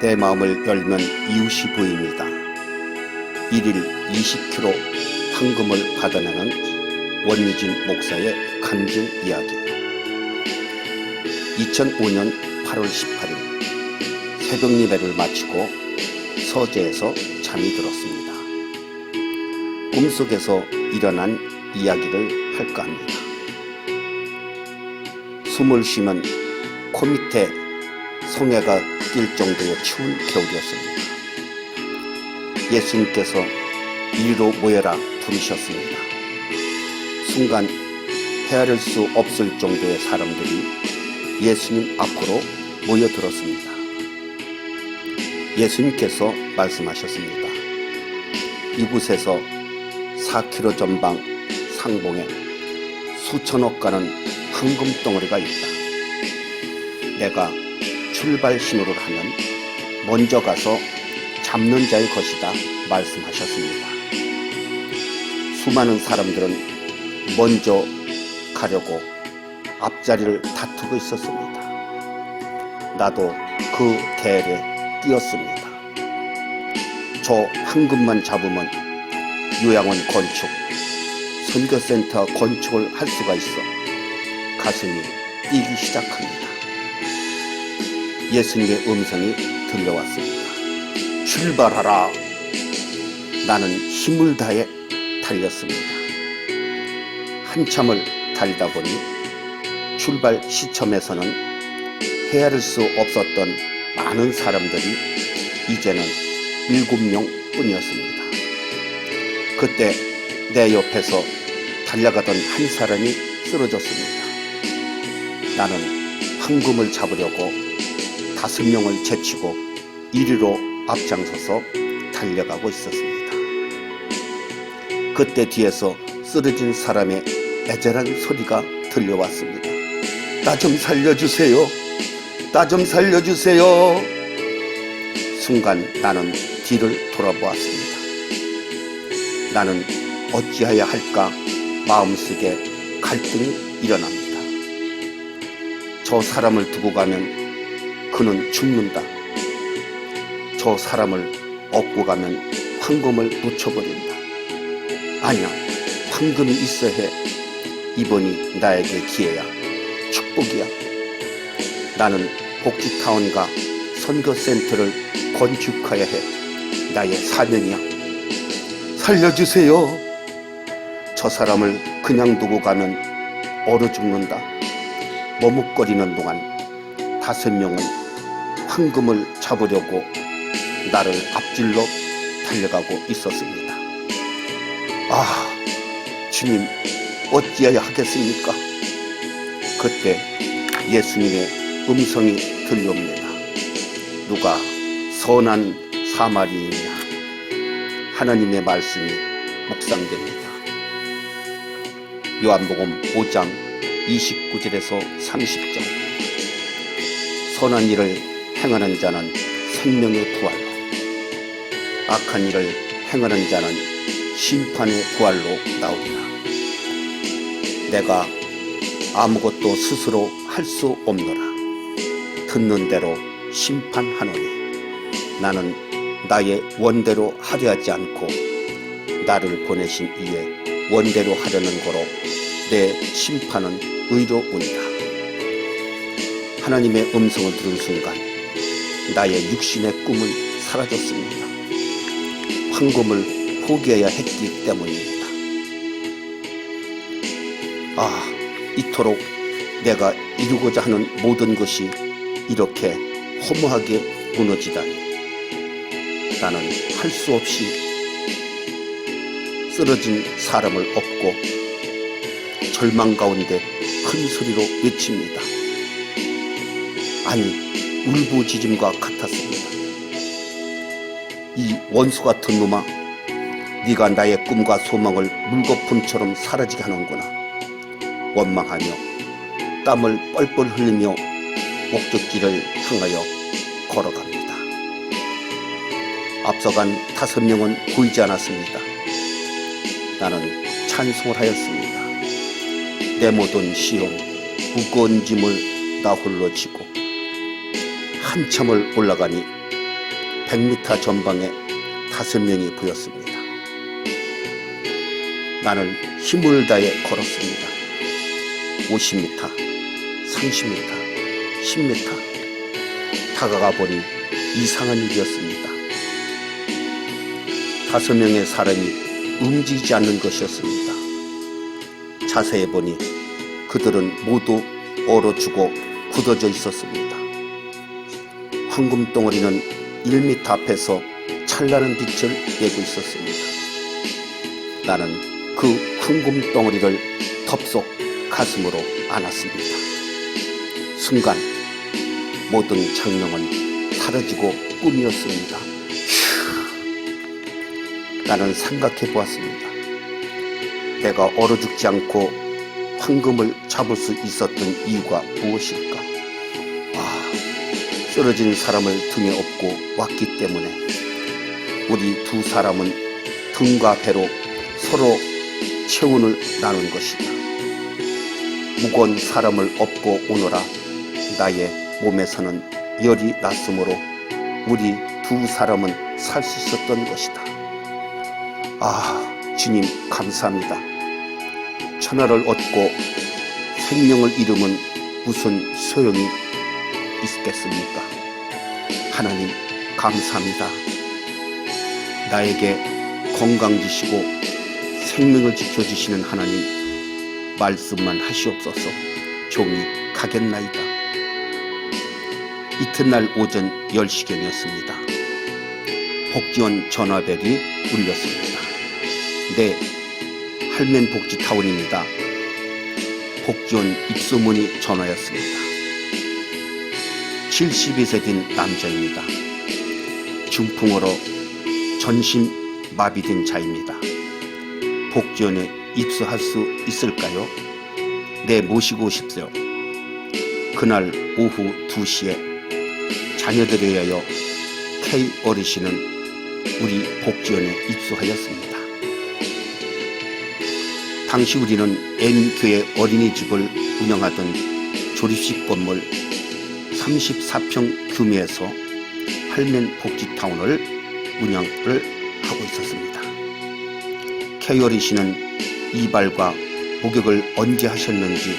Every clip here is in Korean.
내 마음을 열면 이웃이 보입니다. 1일 20kg 황금을 받아내는 원유진 목사의 간증 이야기. 2005년 8월 18일 새벽 예배를 마치고 서재에서 잠이 들었습니다. 꿈속에서 일어난 이야기를 할까 합니다. 숨을 쉬면 코 밑에 송해가 낄 정도의 추운 겨울이었습니다. 예수님께서 이리로 모여라 부르셨습니다. 순간 헤아릴 수 없을 정도의 사람들이 예수님 앞으로 모여들었습니다. 예수님께서 말씀하셨습니다. 이곳에서 4km 전방 상봉에 수천억 가는 황금 덩어리가 있다. 내가 출발 신호를 하면 먼저 가서 잡는 자의 것이다 말씀하셨습니다. 수많은 사람들은 먼저 가려고 앞자리를 다투고 있었습니다. 나도 그 대열에 끼었습니다. 저 황금만 잡으면 요양원 건축, 선교센터 건축을 할 수가 있어 가슴이 뛰기 시작합니다. 예수님의 음성이 들려왔습니다. 출발하라. 나는 힘을 다해 달렸습니다. 한참을 달리다 보니 출발 시점에서는 헤아릴 수 없었던 많은 사람들이 이제는 7명 뿐이었습니다. 그때 내 옆에서 달려가던 한 사람이 쓰러졌습니다. 나는 황금을 잡으려고 5명을 제치고 이리로 앞장서서 달려가고 있었습니다. 그때 뒤에서 쓰러진 사람의 애절한 소리가 들려왔습니다. 나 좀 살려주세요. 나 좀 살려주세요. 순간 나는 뒤를 돌아보았습니다. 나는 어찌해야 할까 마음속에 갈등이 일어납니다. 저 사람을 두고 가면 그는 죽는다. 저 사람을 업고 가면 황금을 놓쳐버린다. 아니야, 황금이 있어야 해. 이번이 나에게 기회야. 축복이야. 나는 복지타운과 선교센터를 건축해야 해. 나의 사명이야. 살려주세요. 저 사람을 그냥 두고 가면 얼어 죽는다. 머뭇거리는 동안 5명은 황금을 잡으려고 나를 앞질러 달려가고 있었습니다. 아, 주님, 어찌해야 하겠습니까? 그때 예수님의 음성이 들려옵니다. 누가 선한 사마리아냐? 하나님의 말씀이 묵상됩니다. 요한복음 5장 29절에서 30절. 선한 일을 행하는 자는 생명의 부활로, 악한 일을 행하는 자는 심판의 부활로 나오리라. 내가 아무것도 스스로 할 수 없노라. 듣는 대로 심판하노니 나는 나의 원대로 하려 하지 않고 나를 보내신 이의 원대로 하려는 거로 내 심판은 의로우니라. 하나님의 음성을 들은 순간 나의 육신의 꿈은 사라졌습니다. 황금을 포기해야 했기 때문입니다. 이토록 내가 이루고자 하는 모든 것이 이렇게 허무하게 무너지다니. 나는 할 수 없이 쓰러진 사람을 업고 절망 가운데 큰 소리로 외칩니다. 아니, 울부짖음과 같았습니다. 이 원수 같은 놈아, 네가 나의 꿈과 소망을 물거품처럼 사라지게 하는구나. 원망하며 땀을 뻘뻘 흘리며 목적지를 향하여 걸어갑니다. 앞서간 5명은 보이지 않았습니다. 나는 찬송을 하였습니다. 내 모든 시험, 무거운 짐을 나 홀로 지고 한참을 올라가니 100m 전방에 5명이 보였습니다. 나는 힘을 다해 걸었습니다. 50m, 30m, 10m. 다가가 보니 이상한 일이었습니다. 5명의 사람이 움직이지 않는 것이었습니다. 자세히 보니 그들은 모두 얼어 죽어 굳어져 있었습니다. 황금 덩어리는 1m 앞에서 찬란한 빛을 내고 있었습니다. 나는 그 황금 덩어리를 덥석 가슴으로 안았습니다. 순간 모든 장면은 사라지고 꿈이었습니다. 나는 생각해 보았습니다. 내가 얼어 죽지 않고 황금을 잡을 수 있었던 이유가 무엇일까? 쓰러진 사람을 등에 업고 왔기 때문에 우리 두 사람은 등과 배로 서로 체온을 나눈 것이다. 무거운 사람을 업고 오너라 나의 몸에서는 열이 났으므로 우리 두 사람은 살 수 있었던 것이다. 주님 감사합니다. 천하를 얻고 생명을 잃으면 무슨 소용이 있겠습니까? 하나님 감사합니다. 나에게 건강 주시고 생명을 지켜주시는 하나님 말씀만 하시옵소서. 종이 가겠나이다. 이튿날 오전 10시경이었습니다. 복지원 전화벨이 울렸습니다. 네, 할맨복지타운입니다. 복지원 입소문이 전화였습니다. 72세 된 남자입니다. 중풍으로 전신 마비된 자입니다. 복지원에 입소할 수 있을까요? 네, 모시고 오십시오. 그날 오후 2시에 자녀들에 의하여 K 어르신은 우리 복지원에 입소하였습니다. 당시 우리는 N교회 어린이집을 운영하던 조립식 건물 34평 규모에서 할맨복지타운을 운영을 하고 있었습니다. K 어르신은 이발과 목욕을 언제 하셨는지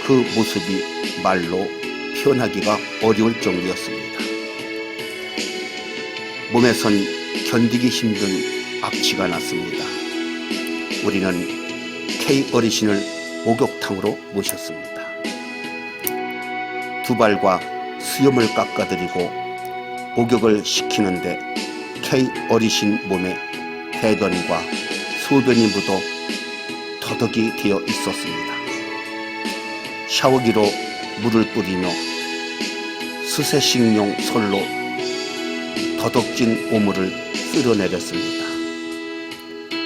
그 모습이 말로 표현하기가 어려울 정도였습니다. 몸에선 견디기 힘든 악취가 났습니다. 우리는 K 어르신을 목욕탕으로 모셨습니다. 두발과 수염을 깎아드리고 목욕을 시키는데 K 어르신 몸에 대변과 소변이 묻어 더덕이 되어 있었습니다. 샤워기로 물을 뿌리며 수세식용 솔로 더덕진 오물을 쓸어내렸습니다.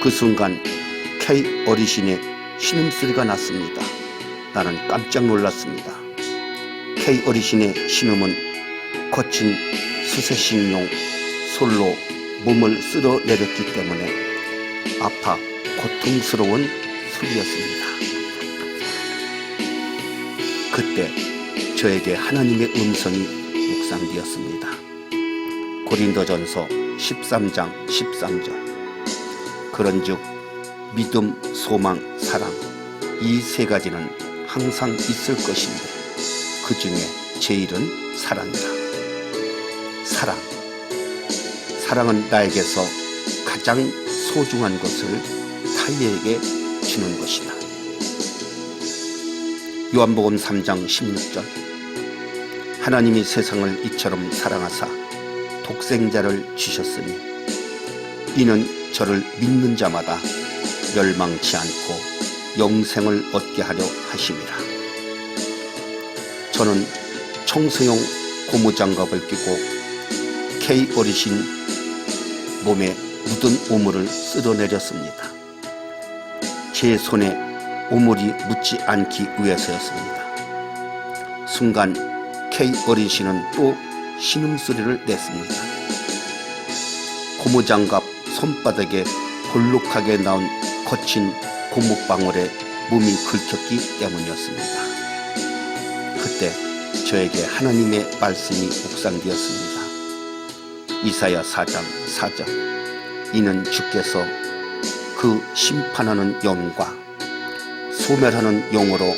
그 순간 K 어르신의 신음소리가 났습니다. 나는 깜짝 놀랐습니다. K 어르신의 신음은 거친 수세식용 솔로 몸을 쓸어내렸기 때문에 아파 고통스러운 소리였습니다. 그때 저에게 하나님의 음성이 묵상되었습니다. 고린도전서 13장 13절. 그런즉 믿음, 소망, 사랑 이 세 가지는 항상 있을 것인데 그 중에 제일은 사랑이다. 사랑은 나에게서 가장 소중한 것을 타인에게 주는 것이다. 요한복음 3장 16절. 하나님이 세상을 이처럼 사랑하사 독생자를 주셨으니 이는 저를 믿는 자마다 멸망치 않고 영생을 얻게 하려 하심이라. 저는 청소용 고무장갑을 끼고 K 어르신 몸에 묻은 오물을 쓸어내렸습니다. 제 손에 오물이 묻지 않기 위해서였습니다. 순간 K 어르신은 또 신음소리를 냈습니다. 고무장갑 손바닥에 볼록하게 나온 거친 고무방울에 몸이 긁혔기 때문이었습니다. 그때 저에게 하나님의 말씀이 묵상되었습니다. 이사야 4장 4절. 이는 주께서 그 심판하는 영과 소멸하는 영으로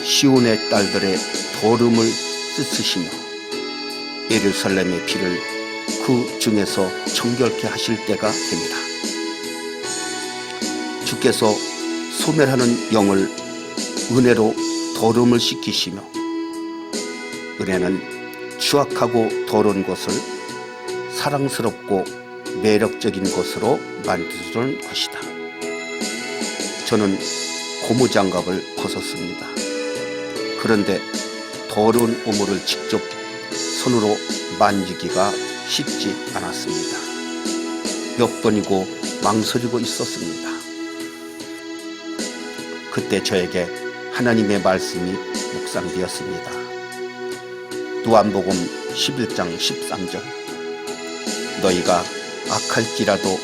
시온의 딸들의 더러움을 씻으시며 예루살렘의 피를 그 중에서 정결케 하실 때가 됩니다. 주께서 소멸하는 영을 은혜로 더러움을 씻기시며, 은혜는 추악하고 더러운 것을 사랑스럽고 매력적인 것으로 만드는 것이다. 저는 고무장갑을 벗었습니다. 그런데 더러운 오물을 직접 손으로 만지기가 쉽지 않았습니다. 몇 번이고 망설이고 있었습니다. 그때 저에게 하나님의 말씀이 묵상되었습니다. 누가복음 11장 13절. 너희가 악할지라도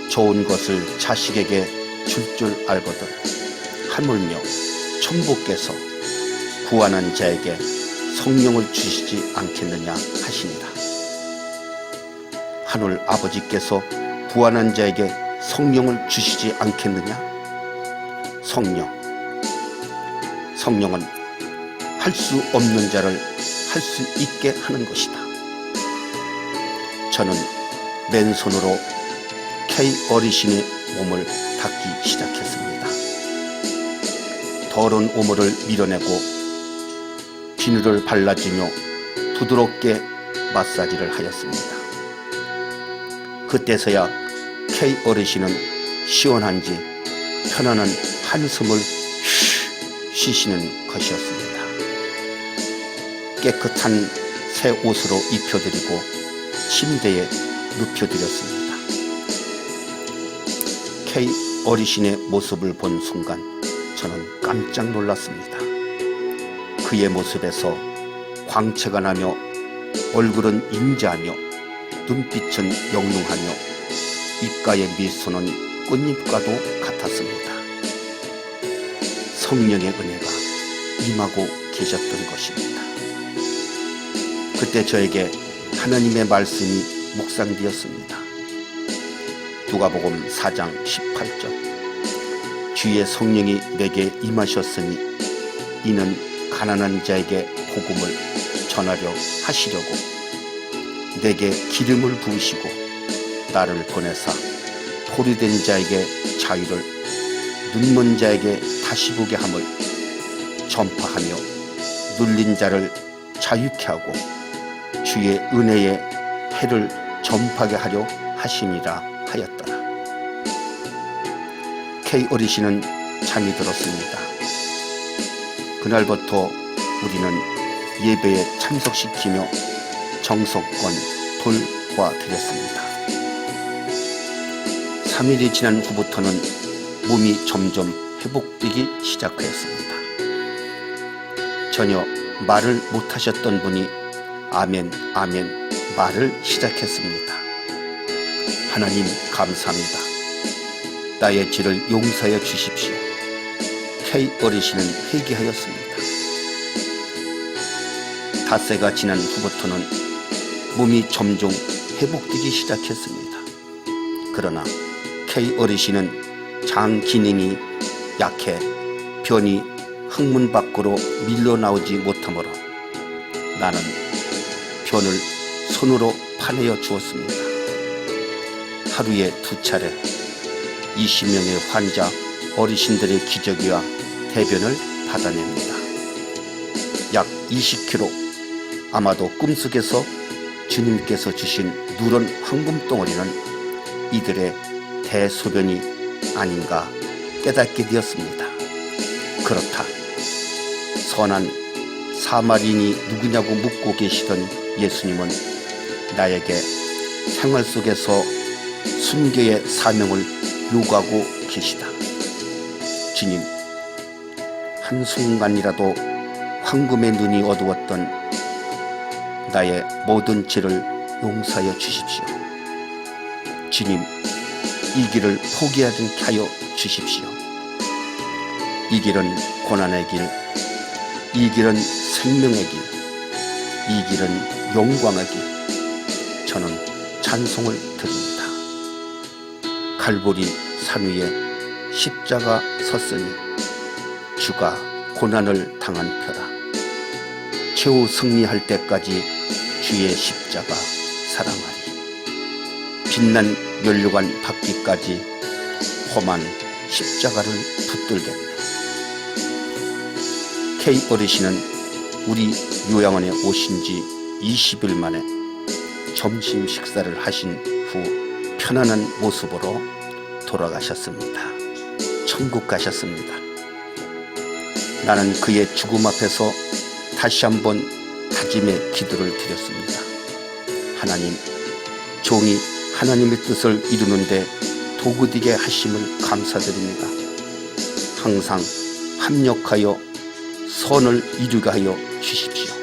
좋은 것을 자식에게 줄 알거든 하물며 천부께서 구하는 자에게 성령을 주시지 않겠느냐 하시니라. 하늘 아버지께서 구하는 자에게 성령을 주시지 않겠느냐? 성령은 할 수 없는 자를 할 수 있게 하는 것이다. 저는 맨손으로 K 어르신의 몸을 닦기 시작했습니다. 더러운 오물을 밀어내고 비누를 발라주며 부드럽게 마사지를 하였습니다. 그때서야 K 어르신은 시원한지 편안한 한숨을 쉬시는 것이었습니다. 깨끗한 새 옷으로 입혀드리고 침대에 눕혀드렸습니다. K 어르신의 모습을 본 순간 저는 깜짝 놀랐습니다. 그의 모습에서 광채가 나며 얼굴은 인자하며 눈빛은 영롱하며 입가의 미소는 꽃잎과도 같았습니다. 성령의 은혜가 임하고 계셨던 것입니다. 그때 저에게 하나님의 말씀이 묵상되었습니다. 누가복음 4장 18절. 주의 성령이 내게 임하셨으니 이는 가난한 자에게 복음을 전하려 하시려고 내게 기름을 부으시고 나를 보내사 포로된 자에게 자유를, 눈먼 자에게 다시 보게 함을 전파하며 눌린 자를 자유케 하고 주의 은혜의 해를 전파하게 하려 하심이라 하였더라. K 어르신은 잠이 들었습니다. 그날부터 우리는 예배에 참석시키며 정성껏 돌봐드렸습니다. 3일이 지난 후부터는 몸이 점점 회복되기 시작하였습니다. 전혀 말을 못하셨던 분이 아멘 아멘 말을 시작했습니다. 하나님 감사합니다. 나의 죄를 용서하여 주십시오. K 어르신은 회개하였습니다. 닷새가 지난 후부터는 몸이 점점 회복되기 시작했습니다. 그러나 K 어르신은 장 기능이 약해 변이 항문 밖으로 밀려나오지 못하므로 나는 변을 손으로 파내어 주었습니다. 하루에 2차례 20명의 환자 어르신들의 기저귀와 대변을 받아냅니다. 약 20kg, 아마도 꿈속에서 주님께서 주신 누런 황금덩어리는 이들의 대소변이 아닌가 깨닫게 되었습니다. 그렇다. 선한 사마리인이 누구냐고 묻고 계시던 예수님은 나에게 생활 속에서 순교의 사명을 요구하고 계시다. 주님, 한순간이라도 황금의 눈이 어두웠던 나의 모든 죄를 용서하여 주십시오. 주님, 이 길을 포기하지 않게 하여 주십시오. 이 길은 고난의 길, 이 길은 생명의 길, 이 길은 영광의 길. 저는 찬송을 드립니다. 갈보리 산 위에 십자가 섰으니 주가 고난을 당한 표라. 최후 승리할 때까지 주의 십자가 사랑하리. 빛난 면류관 받기까지 험한 십자가를 붙들겠네. K 어르신은 우리 요양원에 오신 지 20일 만에 점심 식사를 하신 후 편안한 모습으로 돌아가셨습니다. 천국 가셨습니다. 나는 그의 죽음 앞에서 다시 한번 다짐의 기도를 드렸습니다. 하나님, 종이 하나님의 뜻을 이루는데 도구 되게 하심을 감사드립니다. 항상 합력하여 선을 이루게 하여 주십시오.